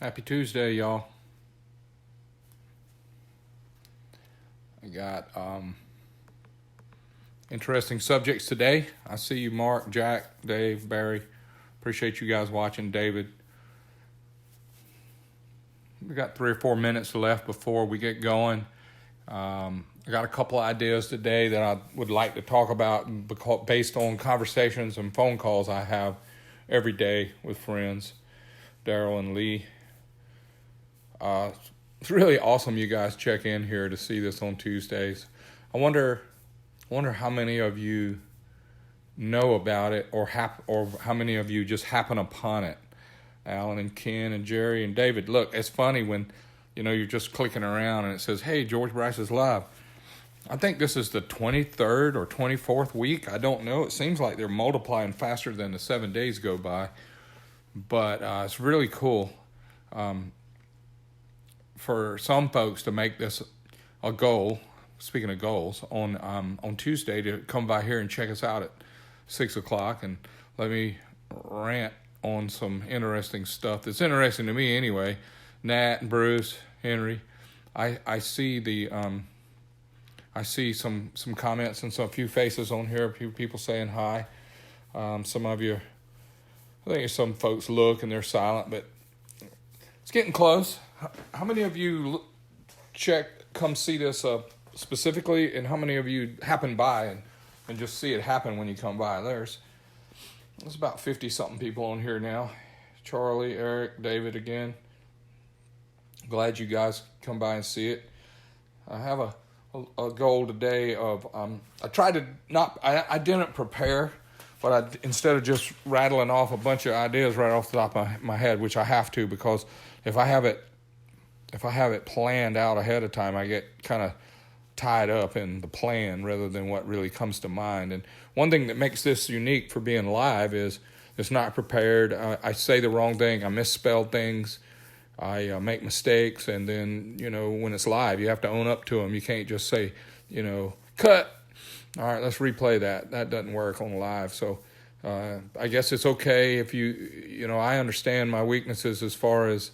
Happy Tuesday, y'all. I got interesting subjects today. I see you, Mark, Jack, Dave, Barry. Appreciate you guys watching. David. We got 3 or 4 minutes left before we get going. I got a couple of ideas today that I would like to talk about based on conversations and phone calls I have every day with friends, Daryl and Lee. It's really awesome you guys check in here to see this on Tuesdays. I wonder how many of you know about it or how many of you just happen upon it. Alan and Ken and Jerry and David. Look, it's funny when you're just clicking around and it says, "Hey, George Bryce is live." I think this is the 23rd or 24th week. I don't know. It seems like they're multiplying faster than the 7 days go by. But it's really cool. For some folks to make this a goal, speaking of goals, on Tuesday to come by here and check us out at 6 o'clock and let me rant on some interesting stuff that's interesting to me anyway. Nat and Bruce, Henry, I see I see some comments and a few faces on here, a few people saying hi. Some of you, I think some folks look and they're silent, but it's getting close. How many of you come see this specifically, and how many of you happen by and just see it happen when you come by? There's about 50-something people on here now. Charlie, Eric, David again. Glad you guys come by and see it. I have a goal today of, I tried to I didn't prepare, but instead of just rattling off a bunch of ideas right off the top of my head, which I have to, because if I have it planned out ahead of time, I get kind of tied up in the plan rather than what really comes to mind. And one thing that makes this unique for being live is it's not prepared. I say the wrong thing. I misspell things. I make mistakes. And then, when it's live, you have to own up to them. You can't just say, cut. All right, let's replay that. That doesn't work on live. So I guess it's okay if I understand my weaknesses as far as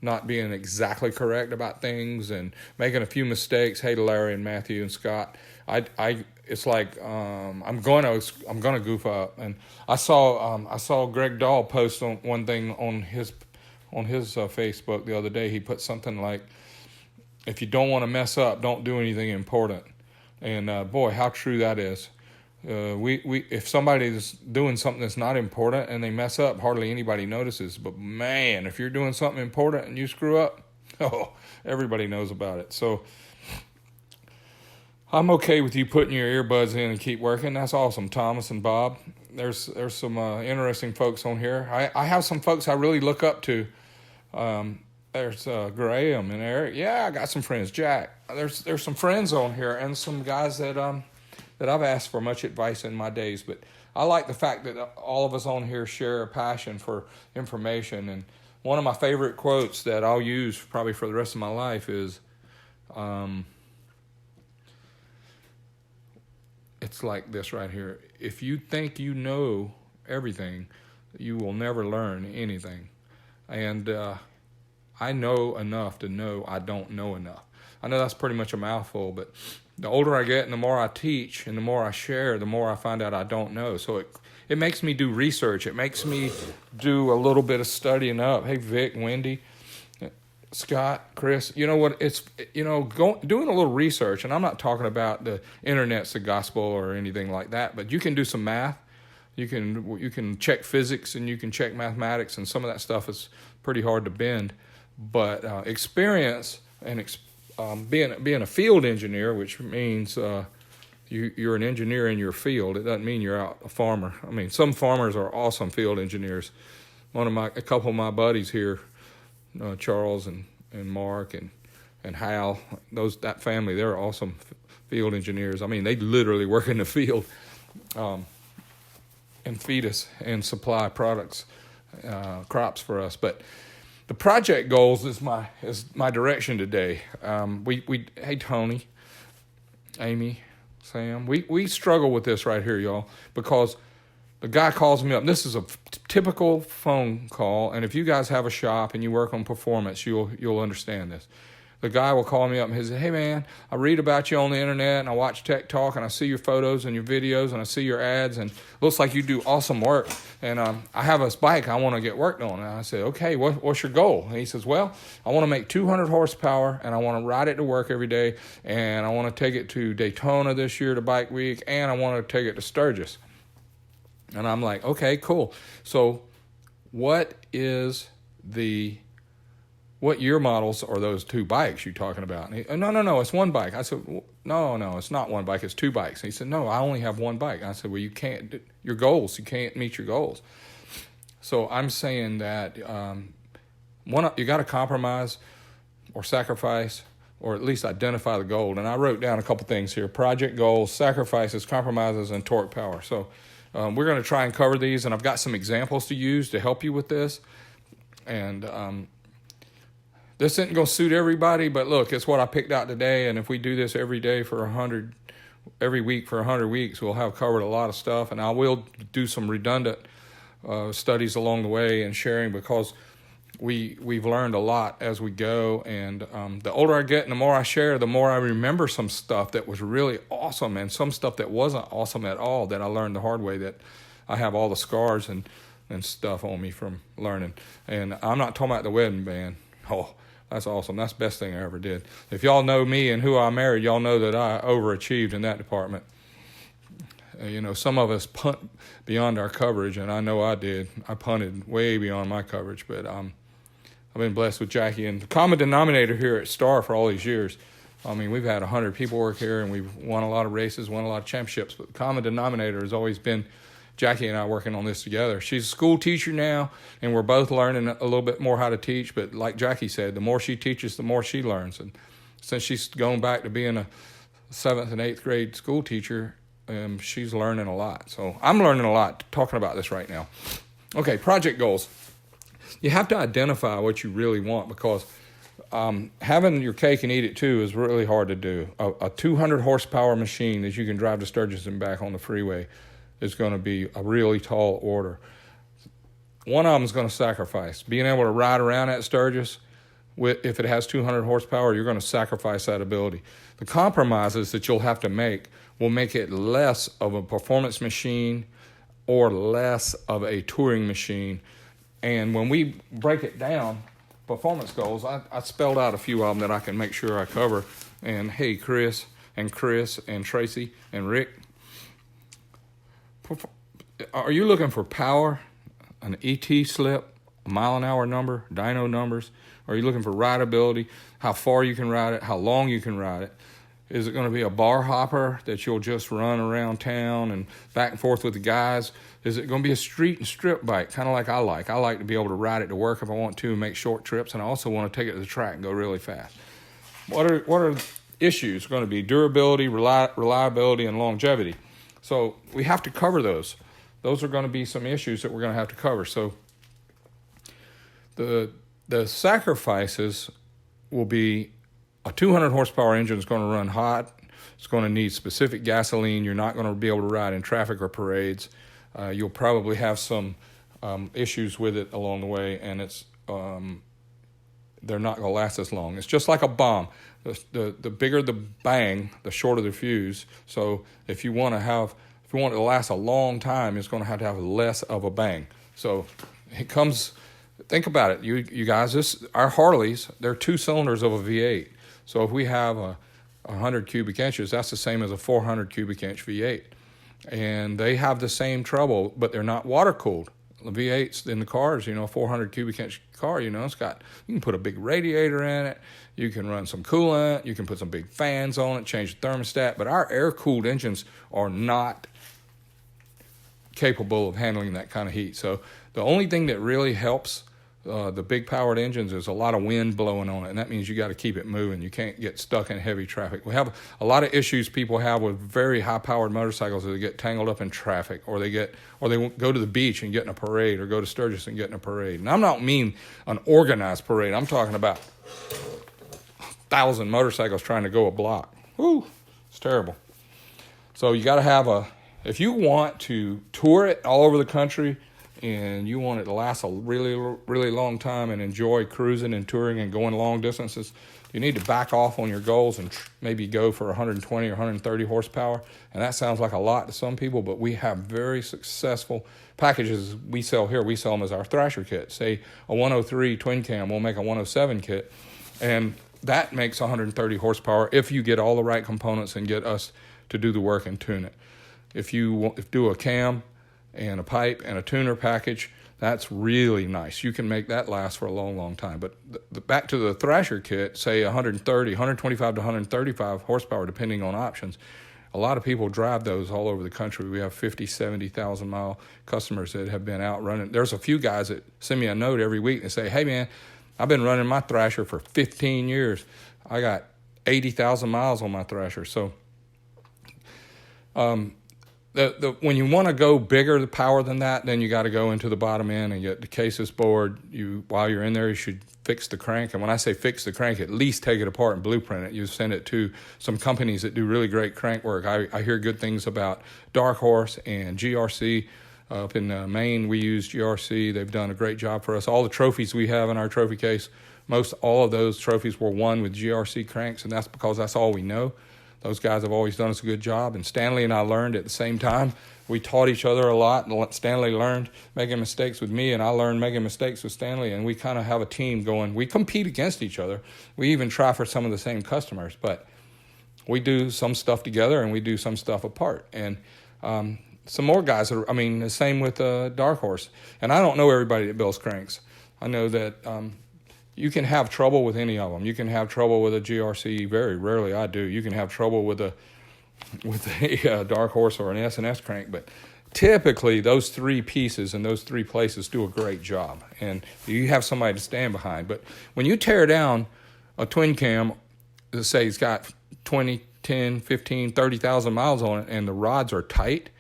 not being exactly correct about things and making a few mistakes. Hey to Larry and Matthew and Scott. It's like I'm gonna goof up. And I saw Greg Dahl post on one thing on his Facebook the other day. He put something like, "If you don't want to mess up, don't do anything important." And boy, how true that is. If somebody's doing something that's not important and they mess up, hardly anybody notices. But man, if you're doing something important and you screw up, everybody knows about it. So I'm okay with you putting your earbuds in and keep working. That's awesome, Thomas and Bob. There's some interesting folks on here. I have some folks I really look up to. There's Graham and Eric. Yeah, I got some friends. Jack. There's some friends on here and some guys that I've asked for much advice in my days. But I like the fact that all of us on here share a passion for information. And one of my favorite quotes that I'll use probably for the rest of my life is, it's like this right here. If you think you know everything, you will never learn anything. And I know enough to know I don't know enough. I know that's pretty much a mouthful, but the older I get and the more I teach and the more I share, the more I find out I don't know. So it makes me do research. It makes me do a little bit of studying up. Hey, Vic, Wendy, Scott, Chris, you know what? It's, doing a little research, and I'm not talking about the internet's the gospel or anything like that, but you can do some math. You can check physics and you can check mathematics, and some of that stuff is pretty hard to bend. But experience and being a field engineer, which means you're an engineer in your field. It doesn't mean you're out a farmer. I mean, some farmers are awesome field engineers. A couple of my buddies here, Charles and Mark and Hal, that family, they're awesome field engineers. I mean, they literally work in the field and feed us and supply products, crops for us. But the project goals is my direction today. Hey Tony, Amy, Sam, we struggle with this right here, y'all, because The guy calls me up. This is a typical phone call, and if you guys have a shop and you work on performance, you'll understand this. The guy will call me up and he says, "Hey man, I read about you on the internet and I watch Tech Talk and I see your photos and your videos and I see your ads and it looks like you do awesome work. And I have this bike I want to get worked on." And I said, "Okay, what's your goal?" And he says, "Well, I want to make 200 horsepower and I want to ride it to work every day and I want to take it to Daytona this year to Bike Week and I want to take it to Sturgis." And I'm like, "Okay, cool. So what year models are those two bikes you're talking about?" And he, no, it's one bike. I said, no, it's not one bike, it's two bikes. And he said, "No, I only have one bike." And I said, "Well, you can't, your goals, you can't meet your goals." So I'm saying that you got to compromise or sacrifice or at least identify the goal. And I wrote down a couple things here: project goals, sacrifices, compromises, and torque power. So we're going to try and cover these, and I've got some examples to use to help you with this. And this isn't going to suit everybody, but look, it's what I picked out today. And if we do this every day for every week for 100 weeks, we'll have covered a lot of stuff. And I will do some redundant studies along the way and sharing, because we've learned a lot as we go. And the older I get and the more I share, the more I remember some stuff that was really awesome and some stuff that wasn't awesome at all that I learned the hard way, that I have all the scars and stuff on me from learning. And I'm not talking about the wedding band. Oh, that's awesome. That's the best thing I ever did. If y'all know me and who I married, y'all know that I overachieved in that department. Some of us punt beyond our coverage, and I know I did. I punted way beyond my coverage, but I've been blessed with Jackie. And the common denominator here at Star for all these years, I mean, we've had 100 people work here, and we've won a lot of races, won a lot of championships, but the common denominator has always been Jackie and I working on this together. She's a school teacher now, and we're both learning a little bit more how to teach. But like Jackie said, the more she teaches, the more she learns. And since she's going back to being a 7th and 8th grade school teacher, she's learning a lot. So I'm learning a lot talking about this right now. Okay, project goals. You have to identify what you really want, because having your cake and eat it too is really hard to do. A 200 horsepower machine that you can drive to Sturgis and back on the freeway is going to be a really tall order. One of them is going to sacrifice. Being able to ride around at Sturgis, if it has 200 horsepower, you're going to sacrifice that ability. The compromises that you'll have to make will make it less of a performance machine or less of a touring machine. And when we break it down, performance goals, I spelled out a few of them that I can make sure I cover. And hey, Chris and Tracy and Rick, are you looking for power, an ET slip, a mile an hour number, dyno numbers? Are you looking for rideability, how far you can ride it, how long you can ride it? Is it going to be a bar hopper that you'll just run around town and back and forth with the guys? Is it going to be a street and strip bike, kind of like I like? I like to be able to ride it to work if I want to and make short trips, and I also want to take it to the track and go really fast. What are issues going to be? Durability, reliability, and longevity. So we have to cover those. Those are going to be some issues that we're going to have to cover. So the sacrifices will be a 200 horsepower engine is going to run hot. It's going to need specific gasoline. You're not going to be able to ride in traffic or parades. You'll probably have some issues with it along the way, and they're not going to last as long. It's just like a bomb. The bigger the bang, the shorter the fuse. So if you want it to last a long time, it's going to have less of a bang. So it comes. Think about it, you guys. Our Harleys, they're 2 cylinders of a V8. So if we have a 100 cubic inches, that's the same as a 400 cubic inch V8, and they have the same trouble, but they're not water cooled. The V8s in the cars, a 400 cubic inch car, you can put a big radiator in it, you can run some coolant, you can put some big fans on it, change the thermostat, but our air-cooled engines are not capable of handling that kind of heat. So the only thing that really helps the big powered engines is a lot of wind blowing on it, and that means you got to keep it moving. You can't get stuck in heavy traffic. We have a lot of issues people have with very high powered motorcycles that they get tangled up in traffic, or they go to the beach and get in a parade, or go to Sturgis and get in a parade. And I'm not mean an organized parade. I'm talking about 1,000 motorcycles trying to go a block. Woo, it's terrible. So you got to have if you want to tour it all over the country and you want it to last a really, really long time and enjoy cruising and touring and going long distances, you need to back off on your goals and maybe go for 120 or 130 horsepower. And that sounds like a lot to some people, but we have very successful packages we sell here. We sell them as our Thrasher kit. Say a 103 twin cam, we'll make a 107 kit. And that makes 130 horsepower if you get all the right components and get us to do the work and tune it. If you do a cam and a pipe and a tuner package, that's really nice. You can make that last for a long, long time. But back to the Thrasher kit, say 125 to 135 horsepower, depending on options. A lot of people drive those all over the country. We have 50, 70,000 mile customers that have been out running. There's a few guys that send me a note every week and say, hey man, I've been running my Thrasher for 15 years. I got 80,000 miles on my Thrasher. So when you want to go bigger the power than that, then you got to go into the bottom end and get the cases bored. While you're in there, you should fix the crank. And when I say fix the crank, at least take it apart and blueprint it. You send it to some companies that do really great crank work. I hear good things about Dark Horse and GRC. Up in Maine, we use GRC. They've done a great job for us. All the trophies we have in our trophy case, most all of those trophies were won with GRC cranks, and that's because that's all we know. Those guys have always done us a good job, and Stanley and I learned at the same time. We taught each other a lot, and Stanley learned making mistakes with me, and I learned making mistakes with Stanley, and we kind of have a team going. We compete against each other. We even try for some of the same customers, but we do some stuff together, and we do some stuff apart. And some more guys, the same with Dark Horse. And I don't know everybody that builds cranks. I know that you can have trouble with any of them. You can have trouble with a GRC. Very rarely I do. You can have trouble with a Dark Horse or an S&S crank, but typically those three pieces and those three places do a great job, and you have somebody to stand behind. But when you tear down a twin cam, let's say it's got 20, 10, 15, 30,000 miles on it, and the rods are tight,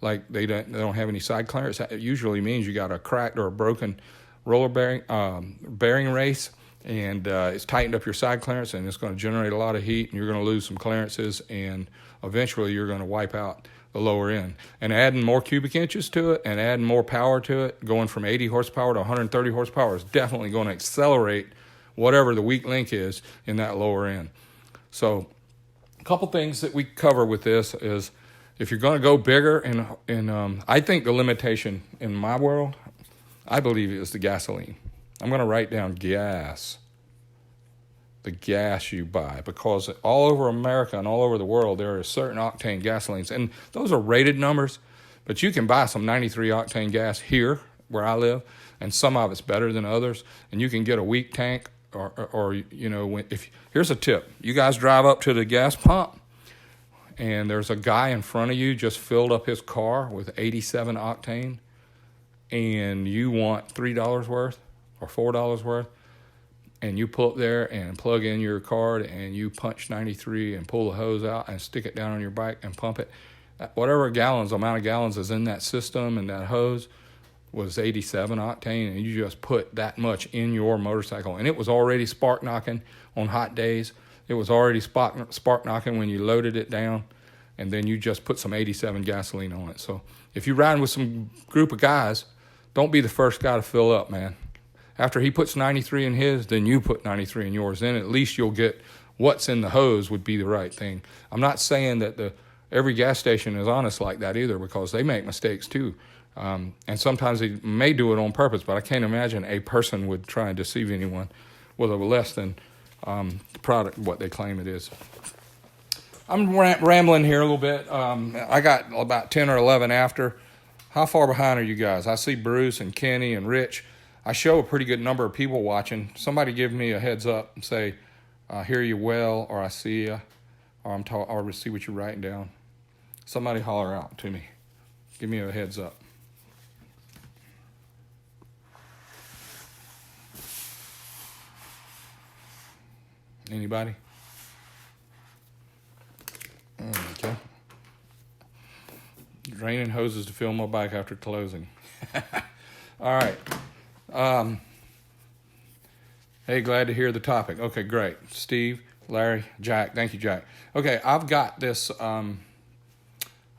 like they don't have any side clearance, that usually means you got a cracked or a broken roller bearing race, and it's tightened up your side clearance, and it's going to generate a lot of heat, and you're going to lose some clearances, and eventually you're going to wipe out the lower end. And adding more cubic inches to it and adding more power to it, going from 80 horsepower to 130 horsepower, is definitely going to accelerate whatever the weak link is in that lower end. So a couple things that we cover with this is, if you're going to go bigger, and I think the limitation in my world, I believe, is the gasoline. I'm going to write down gas, the gas you buy, because all over America and all over the world, there are certain octane gasolines, and those are rated numbers, but you can buy some 93 octane gas here where I live, and some of it's better than others, and you can get a weak tank, or here's a tip. You guys drive up to the gas pump, and there's a guy in front of you just filled up his car with 87 octane, and you want $3 worth or $4 worth, and you pull up there and plug in your card and you punch 93 and pull the hose out and stick it down on your bike and pump it. Whatever amount of gallons is in that system and that hose was 87 octane, and you just put that much in your motorcycle. And it was already spark knocking on hot days. It was already spark knocking when you loaded it down, and then you just put some 87 gasoline on it. So if you're riding with some group of guys, don't be the first guy to fill up, man. After he puts 93 in his, then you put 93 in yours. Then at least you'll get what's in the hose would be the right thing. I'm not saying that every gas station is honest like that either, because they make mistakes too. And sometimes they may do it on purpose, but I can't imagine a person would try and deceive anyone with a less than product what they claim it is. I'm rambling here a little bit. I got about 10 or 11 after. How far behind are you guys? I see Bruce and Kenny and Rich. I show a pretty good number of people watching. Somebody give me a heads up and say, I hear you well, or I see you, or or see what you're writing down. Somebody holler out to me. Give me a heads up. Anybody? Okay. Draining hoses to fill my bike after closing. All right. Hey, glad to hear the topic. Okay, great. Steve, Larry, Jack. Thank you, Jack. Okay, I've got this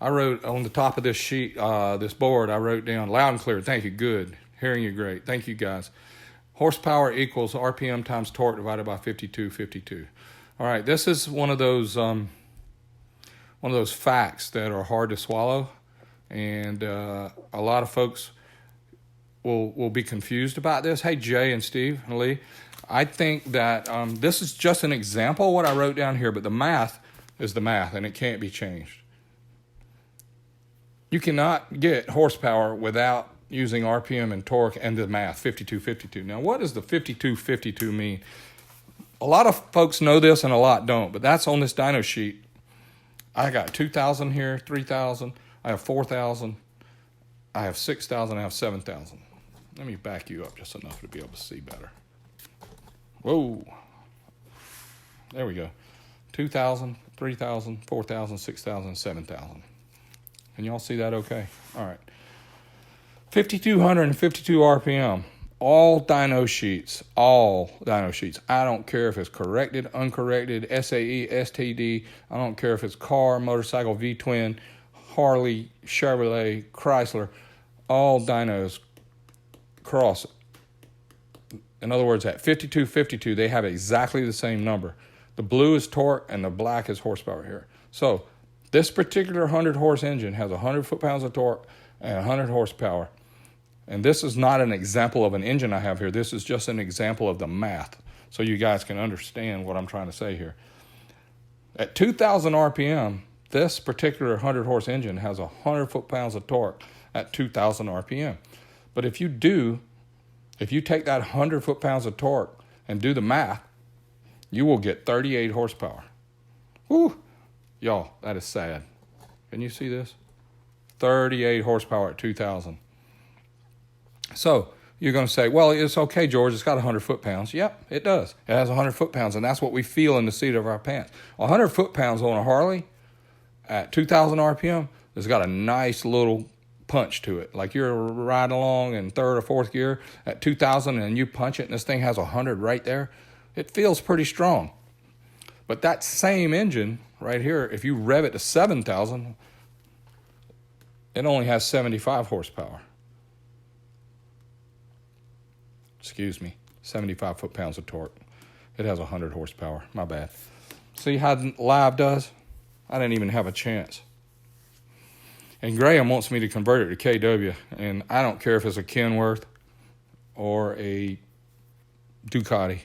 I wrote on the top of this sheet, this board, I wrote down loud and clear. Thank you. Good. Hearing you great. Thank you, guys. Horsepower equals RPM times torque divided by 52. All right. This is one of those facts that are hard to swallow, and a lot of folks will be confused about this. Hey, Jay and Steve and Lee, I think that this is just an example of what I wrote down here, but the math is the math, and it can't be changed. You cannot get horsepower without using RPM and torque and the math, 52. Now, what does the 52 mean? A lot of folks know this and a lot don't, but that's on this dyno sheet. I got 2,000 here, 3,000. I have 4,000. I have 6,000. I have 7,000. Let me back you up just enough to be able to see better. Whoa. There we go. 2,000, 3,000, 4,000, 6,000, 7,000. Can y'all see that okay? All right. 5,252 RPM. All dyno sheets. I don't care if it's corrected, uncorrected, SAE, STD. I don't care if it's car, motorcycle, V-twin, Harley, Chevrolet, Chrysler. All dynos cross. In other words, at 52, they have exactly the same number. The blue is torque and the black is horsepower here. So this particular 100-horse engine has 100 foot-pounds of torque and 100 horsepower. And this is not an example of an engine I have here. This is just an example of the math, so you guys can understand what I'm trying to say here. At 2,000 RPM, this particular 100-horse engine has 100 foot-pounds of torque at 2,000 RPM. But if you take that 100 foot-pounds of torque and do the math, you will get 38 horsepower. Whew. Y'all, that is sad. Can you see this? 38 horsepower at 2,000. So you're going to say, well, it's okay, George. It's got 100 foot-pounds. Yep, it does. It has 100 foot-pounds, and that's what we feel in the seat of our pants. 100 foot-pounds on a Harley at 2,000 RPM has got a nice little punch to it. Like you're riding along in third or fourth gear at 2,000 and you punch it and this thing has 100 right there. It feels pretty strong. But that same engine right here, if you rev it to 7,000, it only has 75 horsepower. Excuse me, 75 foot-pounds of torque. It has 100 horsepower. My bad. See how live does? I didn't even have a chance. And Graham wants me to convert it to KW, and I don't care if it's a Kenworth or a Ducati.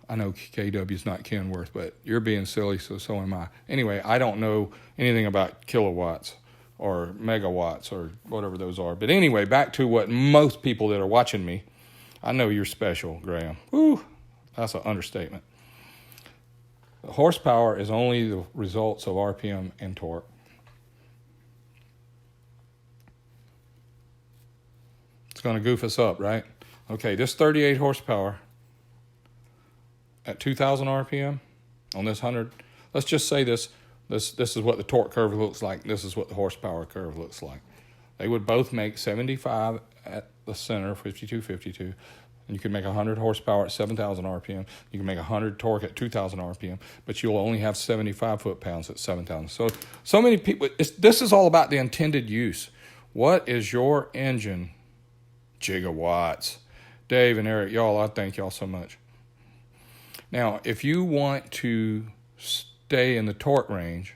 I know KW is not Kenworth, but you're being silly, so am I. Anyway, I don't know anything about kilowatts or megawatts or whatever those are. But anyway, back to what most people that are watching me, I know you're special, Graham. Woo, that's an understatement. Horsepower is only the results of RPM and torque. It's going to goof us up, right? Okay, this 38 horsepower at 2,000 RPM on this 100. Let's just say this is what the torque curve looks like. This is what the horsepower curve looks like. They would both make 75 at the center, 52. And you can make 100 horsepower at 7,000 RPM. You can make 100 torque at 2,000 RPM, but you'll only have 75 foot-pounds at 7,000. So many people, this is all about the intended use. What is your engine? Gigawatts. Dave and Eric, y'all, I thank y'all so much. Now, if you want to stay in the torque range,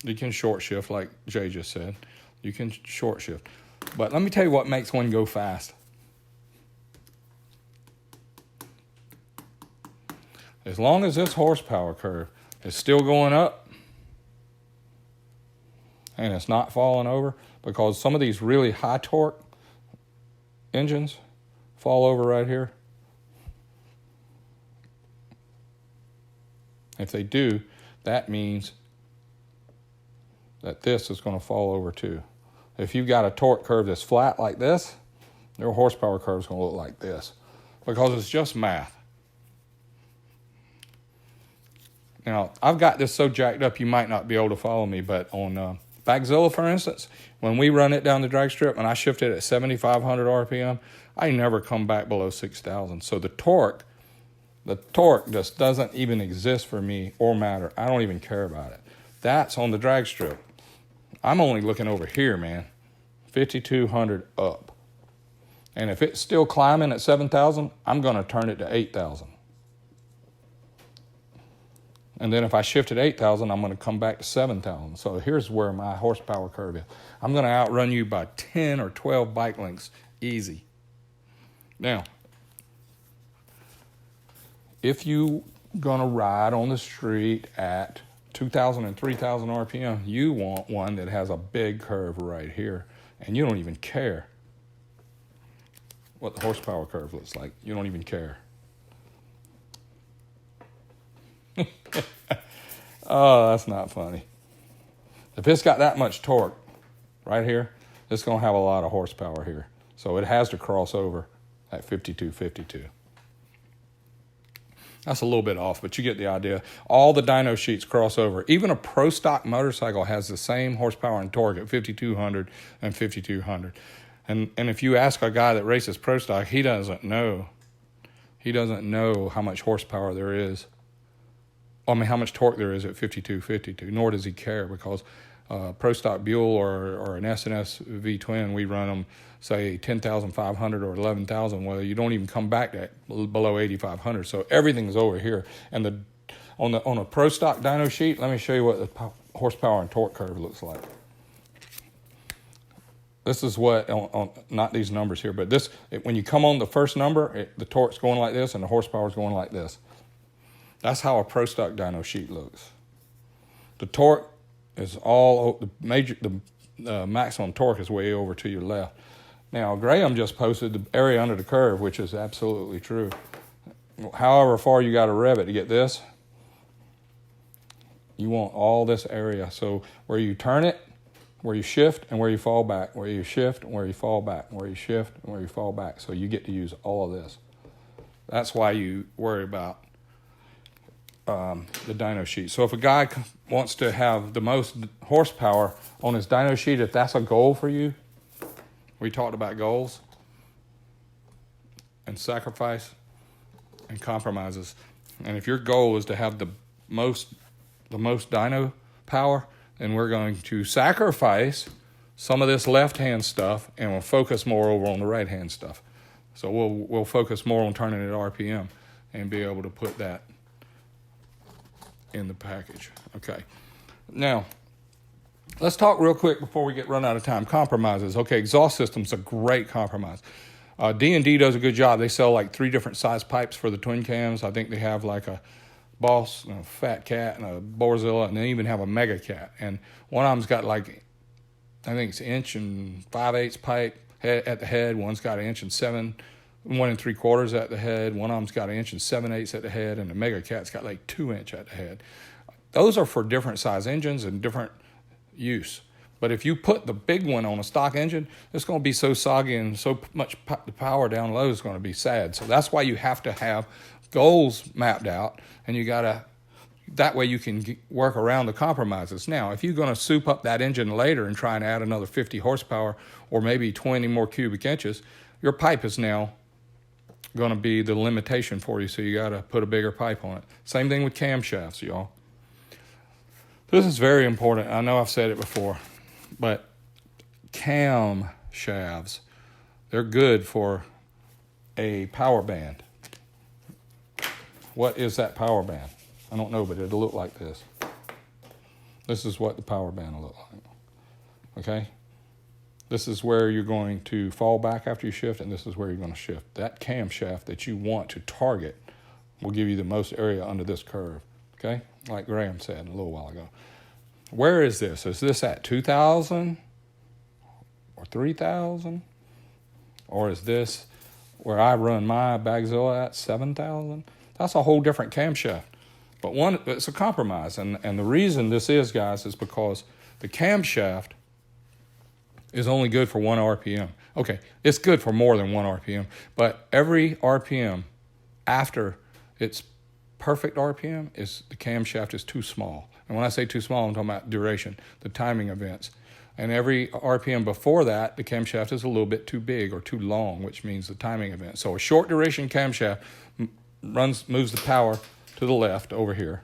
you can short shift like Jay just said. You can short shift. But let me tell you what makes one go fast. As long as this horsepower curve is still going up and it's not falling over, because some of these really high torque engines fall over right here. If they do, that means that this is going to fall over too. If you've got a torque curve that's flat like this, your horsepower curve is going to look like this, because it's just math. Now, I've got this so jacked up you might not be able to follow me, but on Bagzilla, for instance, when we run it down the drag strip and I shift it at 7,500 RPM, I never come back below 6,000. So the torque just doesn't even exist for me or matter. I don't even care about it. That's on the drag strip. I'm only looking over here, man. 5,200 up. And if it's still climbing at 7,000, I'm going to turn it to 8,000. And then if I shift at 8,000, I'm going to come back to 7,000. So here's where my horsepower curve is. I'm going to outrun you by 10 or 12 bike lengths easy. Now, if you're going to ride on the street at 2,000 and 3,000 RPM, you want one that has a big curve right here. And you don't even care what the horsepower curve looks like. You don't even care. Oh, that's not funny. If it's got that much torque right here, it's going to have a lot of horsepower here. So it has to cross over at 5252. That's a little bit off, but you get the idea. All the dyno sheets cross over. Even a pro stock motorcycle has the same horsepower and torque at 5,200 and 5,200. And if you ask a guy that races pro stock, he doesn't know. He doesn't know how much horsepower there is. I mean, how much torque there is at 5252, nor does he care, because pro stock Buell or an S&S V-twin, we run them, say, 10,500 or 11,000. Well, you don't even come back to below 8,500. So everything's over here. And on a pro stock dyno sheet, let me show you what the horsepower and torque curve looks like. This is what, not these numbers here, but this, when you come on the first number, the torque's going like this and the horsepower's going like this. That's how a pro stock dyno sheet looks. The torque is all the maximum torque is way over to your left. Now Graham just posted the area under the curve, which is absolutely true. However far you got to rev it to get this, you want all this area. So where you turn it, where you shift, and where you fall back, where you shift, and where you fall back, where you shift, and where you fall back. So you get to use all of this. That's why you worry about the dyno sheet. So if a guy wants to have the most horsepower on his dyno sheet, if that's a goal for you, we talked about goals and sacrifice and compromises. And if your goal is to have the most dyno power, then we're going to sacrifice some of this left-hand stuff and we'll focus more over on the right-hand stuff. So we'll focus more on turning it RPM and be able to put that in the package. Okay. Now, let's talk real quick before we get run out of time. Compromises. Okay, exhaust system's a great compromise. D&D does a good job. They sell like 3 different size pipes for the twin cams. I think they have like a Boss, a Fat Cat, and a Borzilla, and they even have a Mega Cat. And one of them's got like, I think it's 1 5/8 pipe at the head. One's got 1 1 3/4 at the head. One of them's got 1 7/8 at the head, and the Mega Cat's got like 2 at the head. Those are for different size engines and different use. But if you put the big one on a stock engine, it's going to be so soggy and so much the power down low is going to be sad. So that's why you have to have goals mapped out, and you got to, that way you can work around the compromises. Now, if you're going to soup up that engine later and try and add another 50 horsepower or maybe 20 more cubic inches, your pipe is now going to be the limitation for you, so you got to put a bigger pipe on it. Same thing with camshafts, y'all. This is very important. I know I've said it before, but cam shafts, they're good for a power band. What is that power band? I don't know, but it'll look like this. This is what the power band will look like. Okay? This is where you're going to fall back after you shift, and this is where you're going to shift. That camshaft that you want to target will give you the most area under this curve. Okay? Like Graham said a little while ago. Where is this? Is this at 2,000 or 3,000? Or is this where I run my Bagzilla at 7,000? That's a whole different camshaft. But it's a compromise. And the reason this is, guys, is because the camshaft is only good for 1 RPM. Okay, it's good for more than 1 RPM. But every RPM after its perfect RPM, the camshaft is too small. And when I say too small, I'm talking about duration, the timing events. And every RPM before that, the camshaft is a little bit too big or too long, which means the timing event. So a short duration camshaft moves the power to the left over here.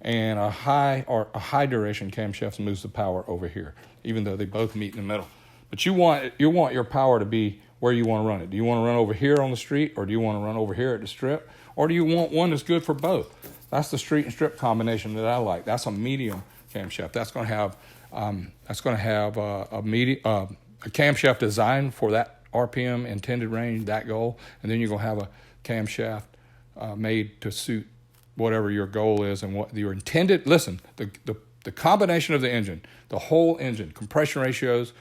and a high duration camshaft moves the power over here, even though they both meet in the middle. But you want your power to be where you want to run it. Do you want to run over here on the street, or do you want to run over here at the strip, or do you want one that's good for both? That's the street and strip combination that I like. That's a medium camshaft. That's going to have a camshaft designed for that RPM intended range, that goal, and then you're going to have a camshaft made to suit whatever your goal is and what your intended. Listen, the combination of the engine, the whole engine, compression ratios,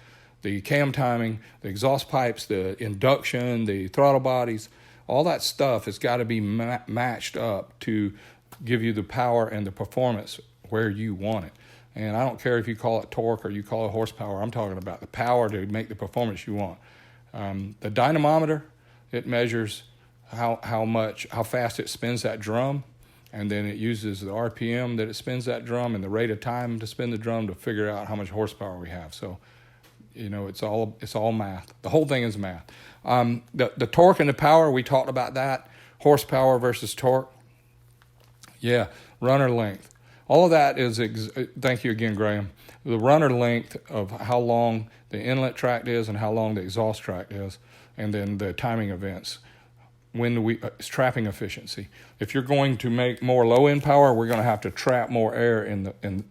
the cam timing, the exhaust pipes, the induction, the throttle bodies, all that stuff has got to be matched up to give you the power and the performance where you want it. And I don't care if you call it torque or you call it horsepower. I'm talking about the power to make the performance you want. The dynamometer, it measures how fast it spins that drum, and then it uses the RPM that it spins that drum and the rate of time to spin the drum to figure out how much horsepower we have. So, it's all math. The whole thing is math. The torque and the power, we talked about that. Horsepower versus torque. Yeah, runner length. All of that is, thank you again, Graham. The runner length of how long the inlet tract is and how long the exhaust tract is, and then the timing events. It's trapping efficiency. If you're going to make more low end power, we're going to have to trap more air in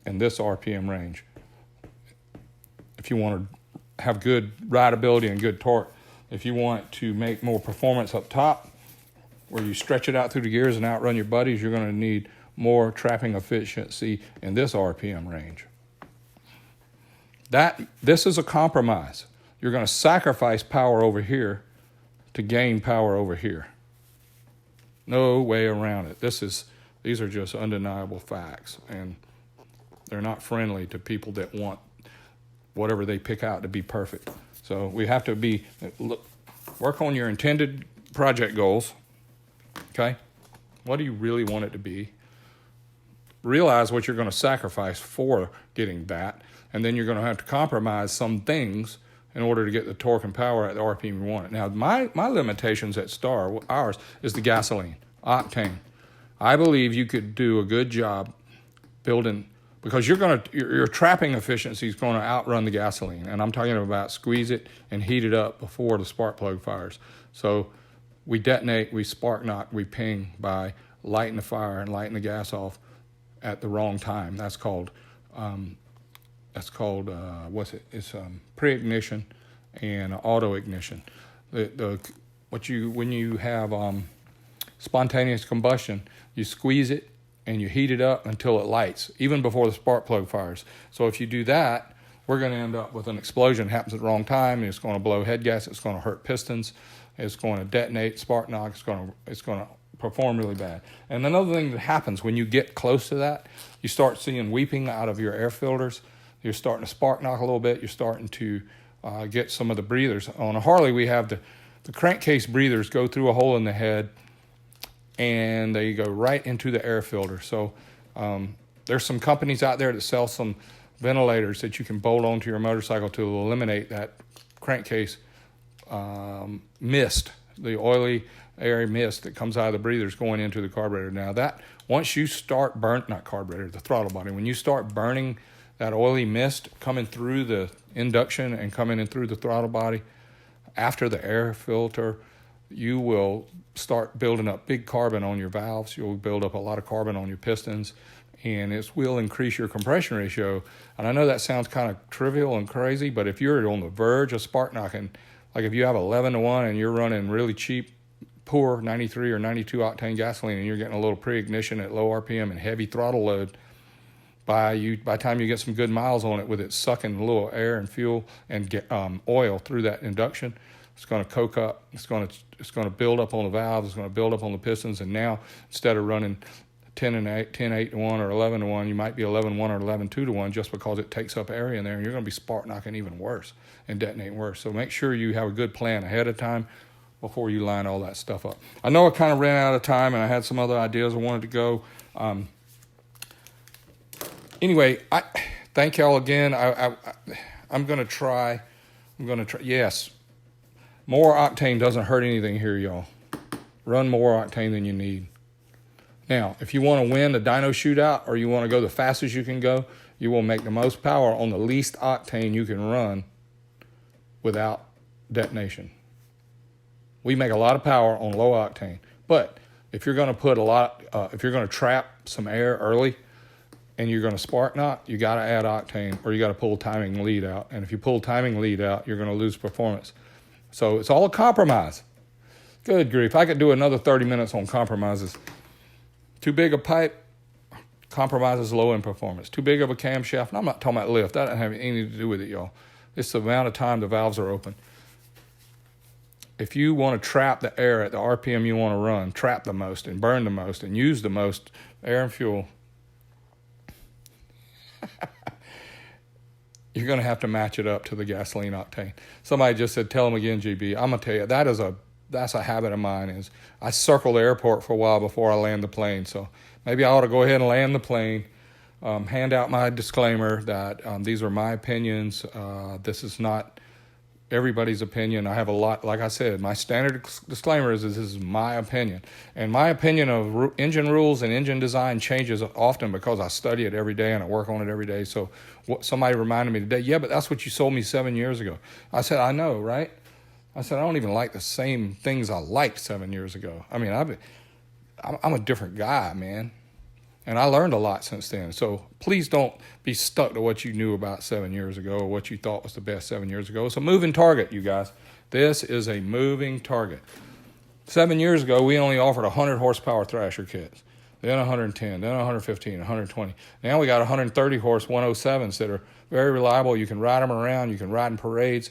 this RPM range. If you want to have good rideability and good torque, if you want to make more performance up top, where you stretch it out through the gears and outrun your buddies, you're going to need more trapping efficiency in this RPM range. This is a compromise. You're going to sacrifice power over here to gain power over here. No way around it. These are just undeniable facts, and they're not friendly to people that want whatever they pick out to be perfect. So we have to work on your intended project goals. Okay? What do you really want it to be? Realize what you're going to sacrifice for getting that, and then you're going to have to compromise some things in order to get the torque and power at the RPM you want it. Now, my limitations at Star, ours, is the gasoline, octane. I believe you could do a good job building, because your trapping efficiency is going to outrun the gasoline, and I'm talking about squeeze it and heat it up before the spark plug fires. So we detonate, we spark knock, we ping by lighting the fire and lighting the gas off at the wrong time. That's called It's pre-ignition and auto ignition. When you have spontaneous combustion, you squeeze it and you heat it up until it lights, even before the spark plug fires. So if you do that, we're going to end up with an explosion. It happens at the wrong time, and it's going to blow head gas. It's going to hurt pistons. It's going to detonate, spark knock. It's going to perform really bad. And another thing that happens when you get close to that, you start seeing weeping out of your air filters. You're starting to spark knock a little bit. You're starting to get some of the breathers. On a Harley, we have the crankcase breathers go through a hole in the head, and they go right into the air filter. So there's some companies out there that sell some ventilators that you can bolt onto your motorcycle to eliminate that crankcase mist, the oily air mist that comes out of the breathers going into the carburetor. Now that once you start the throttle body, when you start burning that oily mist coming through the induction and coming in through the throttle body after the air filter, you will start building up big carbon on your valves. You'll build up a lot of carbon on your pistons, and it will increase your compression ratio. And I know that sounds kind of trivial and crazy, but if you're on the verge of spark knocking, like if you have 11-to-1 and you're running really cheap, poor 93 or 92 octane gasoline, and you're getting a little pre-ignition at low RPM and heavy throttle load, by the time you get some good miles on it with it sucking a little air and fuel and get oil through that induction, it's going to coke up. It's going to build up on the valves. It's going to build up on the pistons. And now, instead of running 10-8 to 1 or 11 to 1, you might be 11-1 or 11-2 to 1 just because it takes up area in there, and you're going to be spark knocking even worse and detonating worse. So make sure you have a good plan ahead of time before you line all that stuff up. I know I kind of ran out of time, and I had some other ideas I wanted to go. Anyway, I thank y'all again. I'm going to try. Yes, more octane doesn't hurt anything here, y'all. Run more octane than you need. Now, if you want to win the dyno shootout or you want to go the fastest you can go, you will make the most power on the least octane you can run without detonation. We make a lot of power on low octane, but if you're going to if you're going to trap some air early and you're going to spark knot, you got to add octane or you got to pull timing lead out. And if you pull timing lead out, you're going to lose performance. So it's all a compromise. Good grief. I could do another 30 minutes on compromises. Too big a pipe, compromises low in performance. Too big of a camshaft, and I'm not talking about lift. That doesn't have anything to do with it, y'all. It's the amount of time the valves are open. If you want to trap the air at the RPM you want to run, trap the most and burn the most and use the most air and fuel, you're going to have to match it up to the gasoline octane. Somebody just said, tell them again, GB. I'm going to tell you, that's a habit of mine. Is I circle the airport for a while before I land the plane. So maybe I ought to go ahead and land the plane, hand out my disclaimer that these are my opinions. This is not everybody's opinion. I have a lot, like I said, my standard disclaimer is this is my opinion. And my opinion of engine rules and engine design changes often because I study it every day and I work on it every day. So somebody reminded me today, yeah, but that's what you sold me 7 years ago. I said, I know, right? I said, I don't even like the same things I liked 7 years ago. I mean, I'm a different guy, man. And I learned a lot since then. So please don't be stuck to what you knew about 7 years ago or what you thought was the best 7 years ago. It's a moving target, you guys. This is a moving target. 7 years ago, we only offered 100 horsepower Thrasher kits. Then 110, then 115, 120. Now we got 130 horse 107s that are very reliable. You can ride them around. You can ride in parades.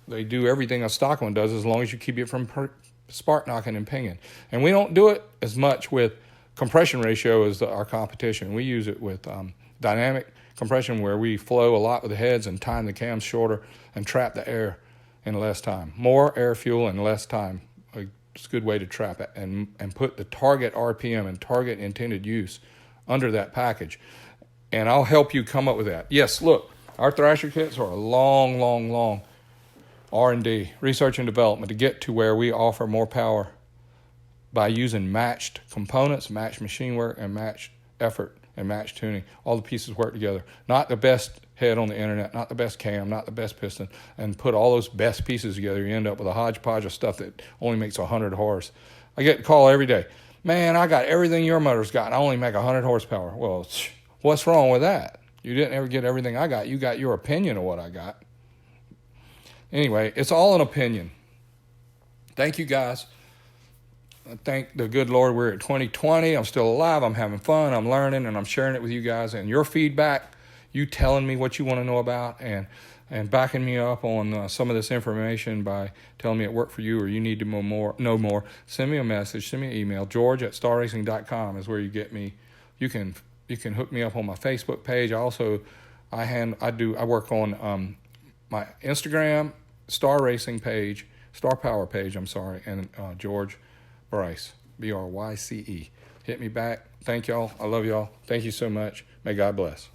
They do everything a stock one does as long as you keep it from spark knocking and pinging. And we don't do it as much with compression ratio as our competition. We use it with dynamic compression where we flow a lot with the heads and time the cams shorter and trap the air in less time. More air fuel in less time. It's a good way to trap it and put the target RPM and target intended use under that package. And I'll help you come up with that. Yes, look, our Thrasher kits are a long R&D, research and development, to get to where we offer more power by using matched components, matched machine work, and matched effort and matched tuning. All the pieces work together. Not the best head on the internet, not the best cam, not the best piston, and put all those best pieces together. You end up with a hodgepodge of stuff that only makes 100 horse. I get a call every day. Man, I got everything your motor's got, and I only make 100 horsepower. Well, what's wrong with that? You didn't ever get everything I got. You got your opinion of what I got. Anyway, it's all an opinion. Thank you, guys. I thank the good Lord we're at 2020. I'm still alive. I'm having fun. I'm learning, and I'm sharing it with you guys. And your feedback, you telling me what you want to know about, and backing me up on some of this information by telling me it worked for you or you need to know more, send me a message, send me an email. George@starracing.com is where you get me. You can hook me up on my Facebook page. I work on my Instagram, Star Racing page, Star Power page, and George Bryce, Bryce. Hit me back. Thank y'all. I love y'all. Thank you so much. May God bless.